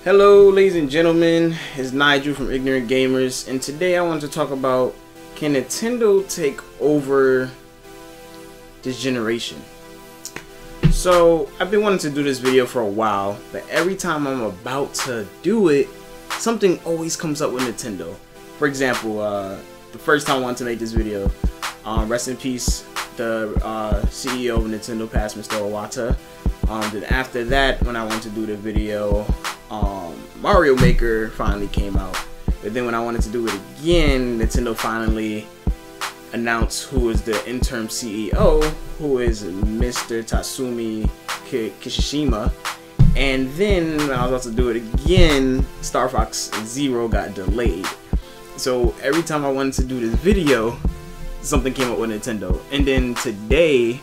Hello ladies and gentlemen, it's Nigel from Ignorant Gamers, and today I want to talk about, can Nintendo take over this generation? So I've been wanting to do this video for a while, but every time I'm about to do it, something always comes up with Nintendo. For example, the first time I wanted to make this video, rest in peace, the CEO of Nintendo passed, Mr. Iwata. Then after that, when I wanted to do the video, Mario Maker finally came out. But then when I wanted to do it again, Nintendo finally announced who is the interim CEO, who is Mr. Tatsumi Kishishima. And then when I was about to do it again, Star Fox Zero got delayed. So every time I wanted to do this video, something came up with Nintendo. And then today,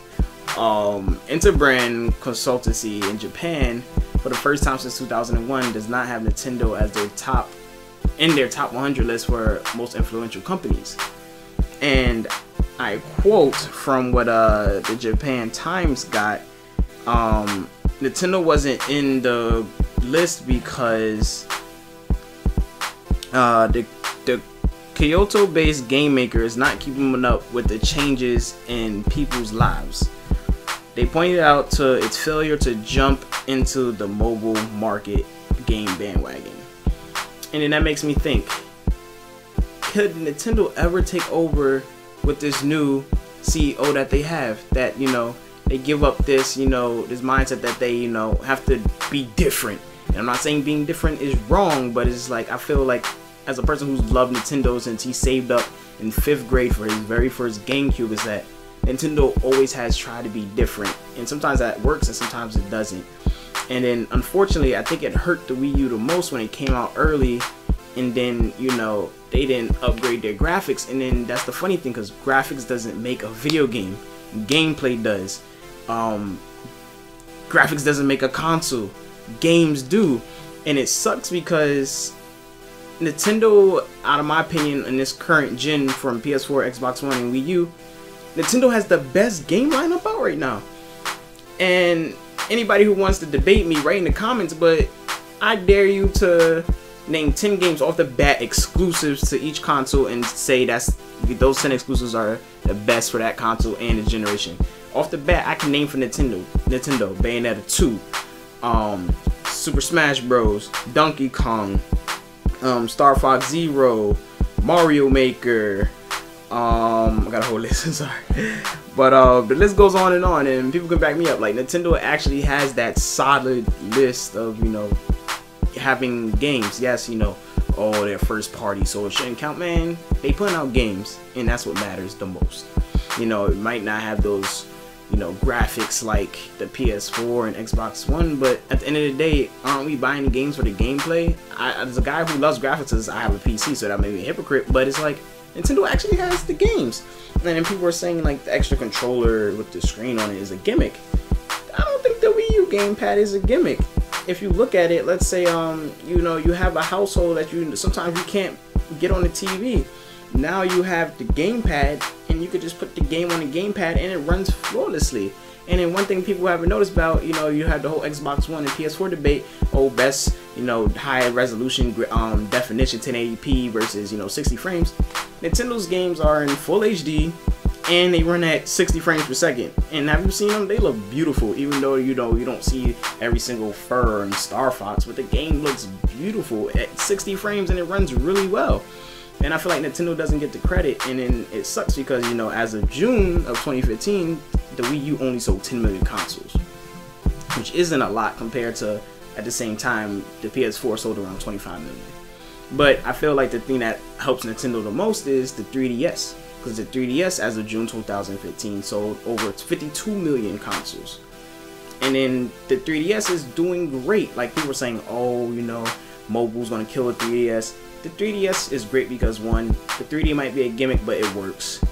Interbrand Consultancy in Japan, for the first time since 2001, does not have Nintendo as their top 100 list for most influential companies. And I quote from what the Japan Times got, Nintendo wasn't in the list because the Kyoto-based game maker is not keeping up with the changes in people's lives. They pointed out to its failure to jump into the mobile market game bandwagon. And then that makes me think, could Nintendo ever take over with this new CEO that they have? That, you know, they give up this, you know, this mindset that they, you know, have to be different. And I'm not saying being different is wrong, but it's like, I feel like as a person who's loved Nintendo since he saved up in 5th grade for his very first GameCube, is that Nintendo always has tried to be different, and sometimes that works and sometimes it doesn't. And then unfortunately, I think it hurt the Wii U the most when it came out early, and then, you know, they didn't upgrade their graphics. And then that's the funny thing, because graphics doesn't make a video game, gameplay does. Graphics doesn't make a console, games do. And it sucks because Nintendo, out of my opinion, in this current gen from PS4, Xbox One, and Wii U, Nintendo has the best game lineup out right now. And anybody who wants to debate me, write in the comments, but I dare you to name 10 games off the bat exclusives to each console and say those 10 exclusives are the best for that console and the generation. Off the bat, I can name for Nintendo Bayonetta 2, Super Smash Bros, Donkey Kong, Star Fox Zero, Mario Maker. I got a whole list, sorry. But the list goes on, and people can back me up. Like, Nintendo actually has that solid list of, you know, having games. Yes, you know, oh, they're first party, so it shouldn't count, man. They putting out games, and that's what matters the most. You know, it might not have those, you know, graphics like the PS4 and Xbox One, but at the end of the day, aren't we buying the games for the gameplay? As a guy who loves graphics, I have a PC, so that may be a hypocrite, but it's like, Nintendo actually has the games. And then people are saying like the extra controller with the screen on it is a gimmick. I don't think the Wii U gamepad is a gimmick. If you look at it, let's say you know, you have a household that sometimes you can't get on the TV. Now you have the gamepad, and you could just put the game on the gamepad and it runs flawlessly. And then one thing people haven't noticed about, you know, you have the whole Xbox One and PS4 debate, best, you know, high resolution definition 1080p versus, you know, 60 frames. Nintendo's games are in full HD and they run at 60 frames per second. And have you seen them? They look beautiful, even though, you know, you don't see every single fur and Star Fox, but the game looks beautiful at 60 frames and it runs really well. And I feel like Nintendo doesn't get the credit, and then it sucks because, you know, as of June of 2015, the Wii U only sold 10 million consoles, which isn't a lot compared to, at the same time, the PS4 sold around 25 million. But I feel like the thing that helps Nintendo the most is the 3DS, because the 3DS as of June 2015 sold over 52 million consoles. And then the 3DS is doing great. Like, people were saying, oh, you know, mobile's gonna kill the 3DS. The 3DS is great because, one, the 3D might be a gimmick, but it works.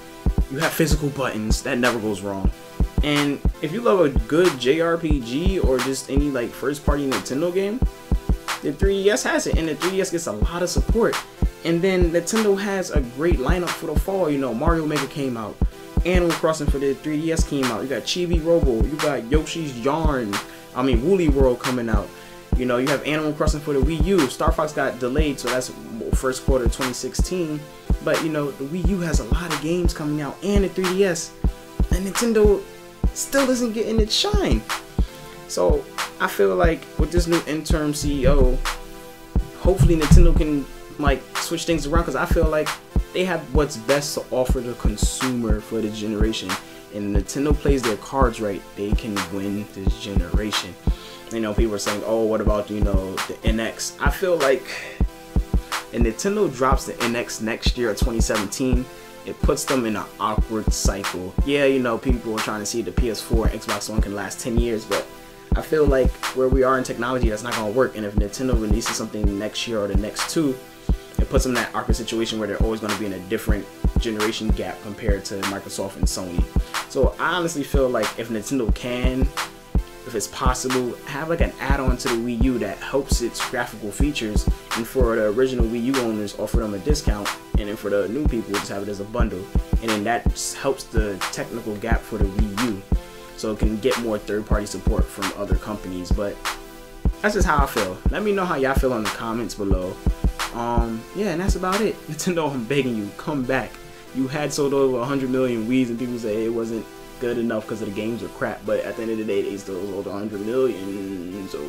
You have physical buttons, that never goes wrong. And if you love a good JRPG or just any like first party Nintendo game, the 3DS has it, and the 3DS gets a lot of support. And then Nintendo has a great lineup for the fall. You know, Mario Maker came out, Animal Crossing for the 3DS came out, you got Chibi Robo, you got Yoshi's Yarn, Woolly World coming out. You know, you have Animal Crossing for the Wii U. Star Fox got delayed, so that's first quarter 2016. But you know, the Wii U has a lot of games coming out, and the 3DS, and Nintendo still isn't getting its shine. So I feel like with this new interim CEO, hopefully Nintendo can like switch things around, because I feel like they have what's best to offer the consumer for the generation. And Nintendo plays their cards right, they can win this generation. You know, people are saying, oh, what about, you know, the NX? I feel like if Nintendo drops the NX next year, 2017, it puts them in an awkward cycle. Yeah, you know, people are trying to see if the PS4 and Xbox One can last 10 years, but I feel like where we are in technology, that's not going to work. And if Nintendo releases something next year or the next two, it puts them in that awkward situation where they're always going to be in a different generation gap compared to Microsoft and Sony. So I honestly feel like if Nintendo can, if it's possible, have like an add-on to the Wii U that helps its graphical features, and for the original Wii U owners, offer them a discount, and then for the new people, just have it as a bundle. And then that helps the technical gap for the Wii U, so it can get more third-party support from other companies. But that's just how I feel. Let me know how y'all feel in the comments below. Yeah, and that's about it. Nintendo, I'm begging you, come back. You had sold over 100 million Wiis, and people say it wasn't good enough because of the games were crap, but at the end of the day, they still sold 100 million. So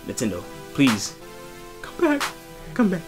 Nintendo, please come back.